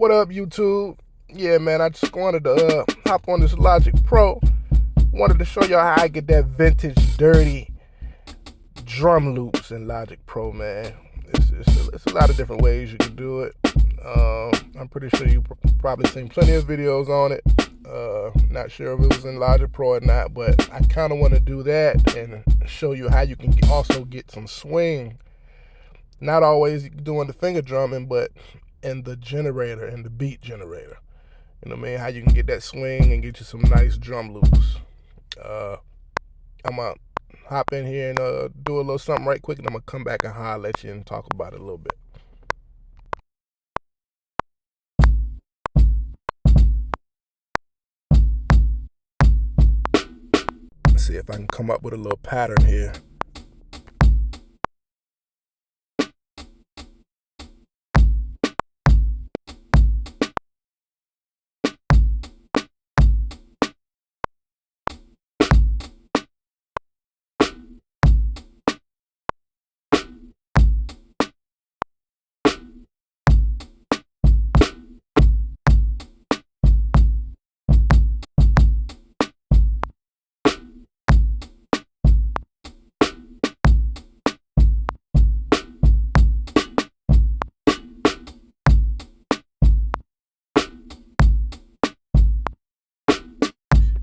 What up, YouTube? Yeah, man, I just wanted to hop on this Logic Pro. Wanted to show y'all how I get that vintage, dirty drum loops in Logic Pro, man. It's a lot of different ways you can do it. I'm pretty sure you've probably seen plenty of videos on it. Not sure if it was in Logic Pro or not, but I kind of want to do that and show you how you can also get some swing. Not always doing the finger drumming, but in the generator, in the beat generator. You know what I mean? How you can get that swing and get you some nice drum loops. I'm going to hop in here and do a little something right quick, and I'm going to come back and holler at you and talk about it a little bit. Let's see if I can come up with a little pattern here.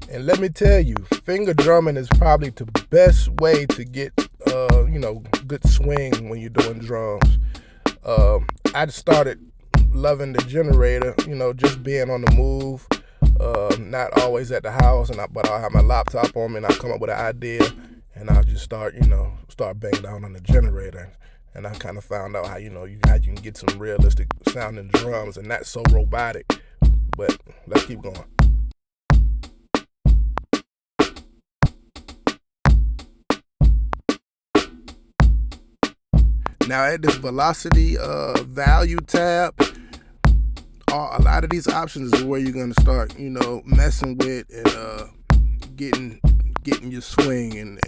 And let me tell you, finger drumming is probably the best way to get, good swing when you're doing drums. I just started loving the generator, just being on the move, not always at the house, but I'll have my laptop on me and I'll come up with an idea and I'll just start banging down on the generator. And I kind of found out how you can get some realistic sounding drums and not so robotic. But let's keep going. Now at this velocity value tab, a lot of these options is where you're gonna start, messing with and getting your swing and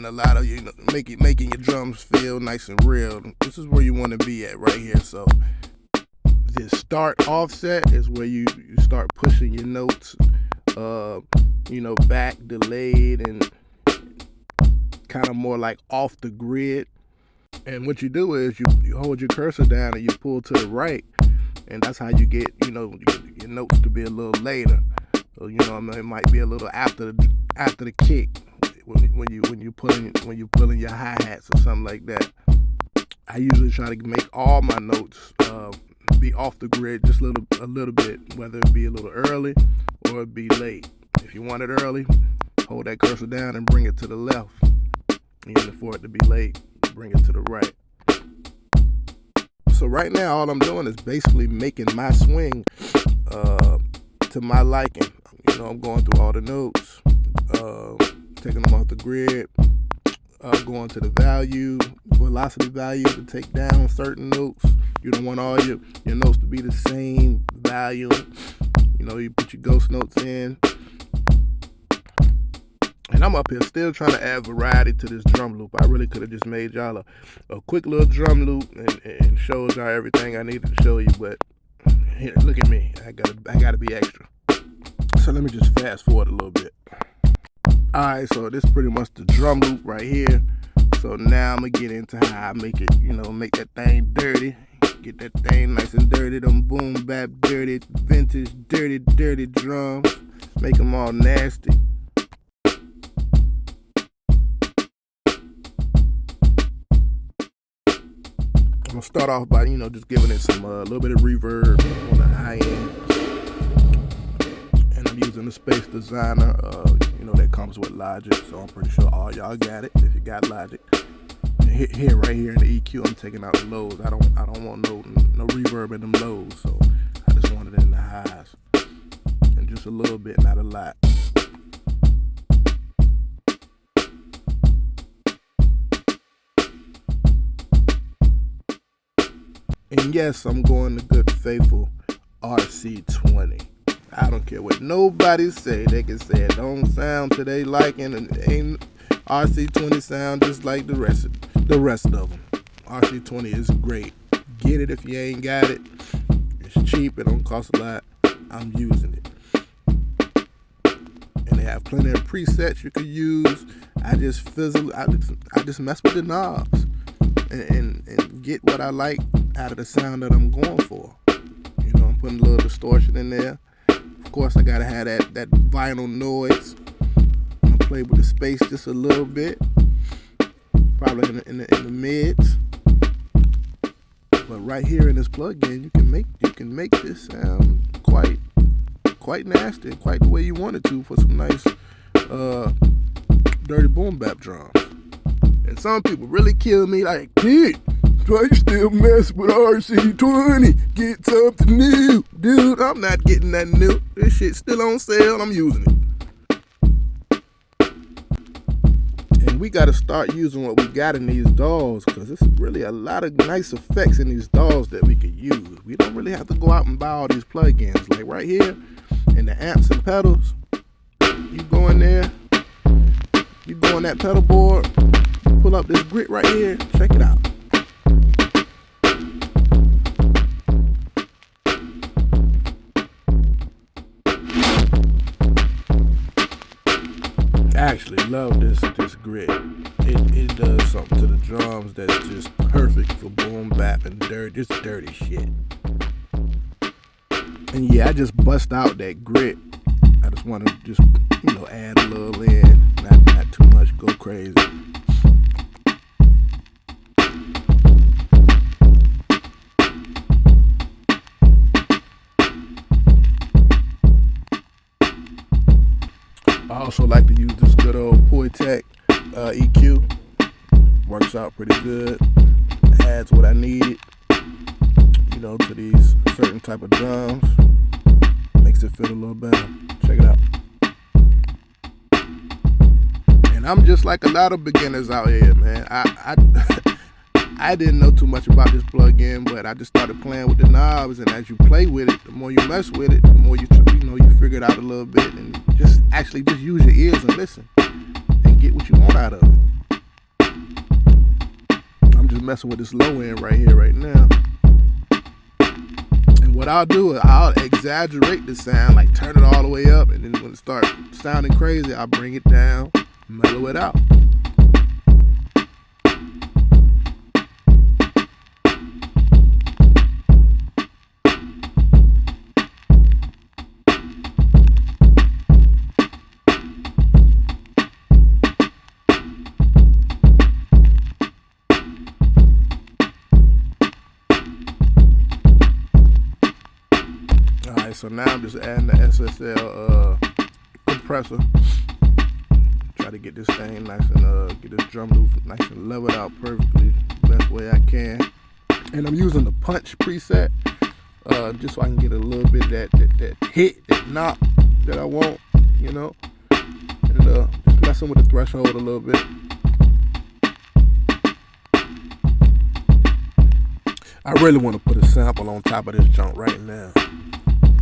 a lot of making your drums feel nice and real. This is where you want to be at right here. So this start offset is where you start pushing your notes, back, delayed, and kind of more like off the grid. And what you do is you hold your cursor down and you pull to the right, and that's how you get your notes to be a little later. So it might be a little after the kick when you pulling your hi-hats or something like that. I usually try to make all my notes be off the grid just a little bit, whether it be a little early or it be late. If you want it early, hold that cursor down and bring it to the left. And for it to be late, bring it to the right. So right now, all I'm doing is basically making my swing to my liking. I'm going through all the notes, taking them off the grid, going to the velocity value to take down certain notes. You don't want all your notes to be the same value. You put your ghost notes in. And I'm up here still trying to add variety to this drum loop. I really could have just made y'all a quick little drum loop and showed y'all everything I needed to show you. But here, look at me. I gotta be extra. So let me just fast forward a little bit. Alright, so this is pretty much the drum loop right here. So now I'm gonna get into how I make it, make that thing dirty. Get that thing nice and dirty. Them boom bap dirty, vintage, dirty drums. Make them all nasty. I'm gonna start off by just giving it some a little bit of reverb on the high end, and I'm using the Space Designer that comes with Logic, so I'm pretty sure all y'all got it if you got Logic. And right here in the EQ, I'm taking out the lows. I don't want no reverb in them lows, so I just want it in the highs, and just a little bit, not a lot. And yes, I'm going to good faithful RC20. I don't care what nobody say. They can say it don't sound to their liking, and ain't RC20 sound just like the rest of them. RC20 is great. Get it if you ain't got it. cheap, it don't cost a lot. I'm using it. And they have plenty of presets you can use. I just mess with the knobs and get what I like out of the sound that I'm going for. You know, I'm putting a little distortion in there. Of course, I gotta have that vinyl noise. I'm gonna play with the space just a little bit, probably in the mids. But right here in this plugin, you can make this sound quite nasty, quite the way you want it to, for some nice dirty boom bap drums. And some people really kill me like, dude, why you still mess with RC20? Get something new. Dude, I'm not getting that new. This shit's still on sale, I'm using it. And we gotta start using what we got in these DAWs, because there's really a lot of nice effects in these DAWs that we could use. We don't really have to go out and buy all these plugins. Like right here, in the amps and pedals, you go in there, you go on that pedal board, pull up this grit right here, check it out. I actually love this grit. It does something to the drums that's just perfect for boom bap and dirty shit. And yeah, I just bust out that grit. I just want to just, add a little in, not too much, go crazy. I also like to use this good old Poetech EQ. Works out pretty good. Adds what I needed, to these certain type of drums. Makes it feel a little better. Check it out. And I'm just like a lot of beginners out here, man. I didn't know too much about this plugin, but I just started playing with the knobs, and as you play with it, the more you mess with it, the more you figure it out a little bit, and just use your ears and listen and get what you want out of it. I'm just messing with this low end right here right now. And what I'll do is I'll exaggerate the sound, like turn it all the way up, and then when it starts sounding crazy, I'll bring it down, mellow it out. So now I'm just adding the SSL compressor. Try to get this thing nice and get this drum loop nice and leveled out perfectly, best way I can. And I'm using the punch preset, just so I can get a little bit of that hit, that knock that I want, and just messing with the threshold a little bit. I really want to put a sample on top of this junk right now.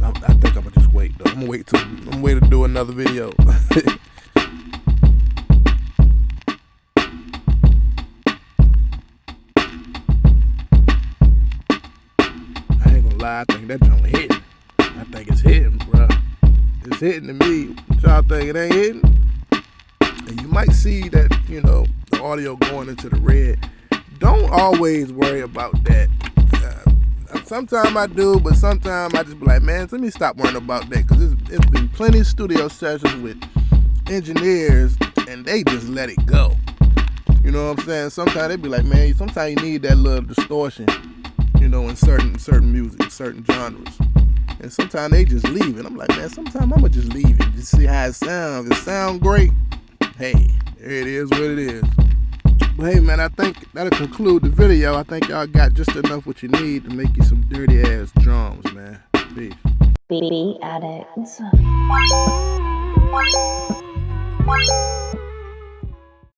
I think I'm gonna just wait though. I'm gonna wait to do another video. I ain't gonna lie, I think that junk hitting. I think it's hitting, bro. It's hitting to me. What y'all think it ain't hitting? And you might see that, the audio going into the red. Don't always worry about that. Sometimes I do, but sometimes I just be like, man, let me stop worrying about that, because it's been plenty of studio sessions with engineers and they just let it go. You know what I'm saying? Sometimes they be like, man, sometimes you need that little distortion, in certain music, certain genres. And sometimes they just leave it. I'm like, man, sometimes I'm gonna just leave it, just see how it sounds. If it sounds great, hey, it is what it is. But hey, man, I think that'll conclude the video. I think y'all got just enough what you need to make you some dirty ass drums, man. Peace. Beat addicts.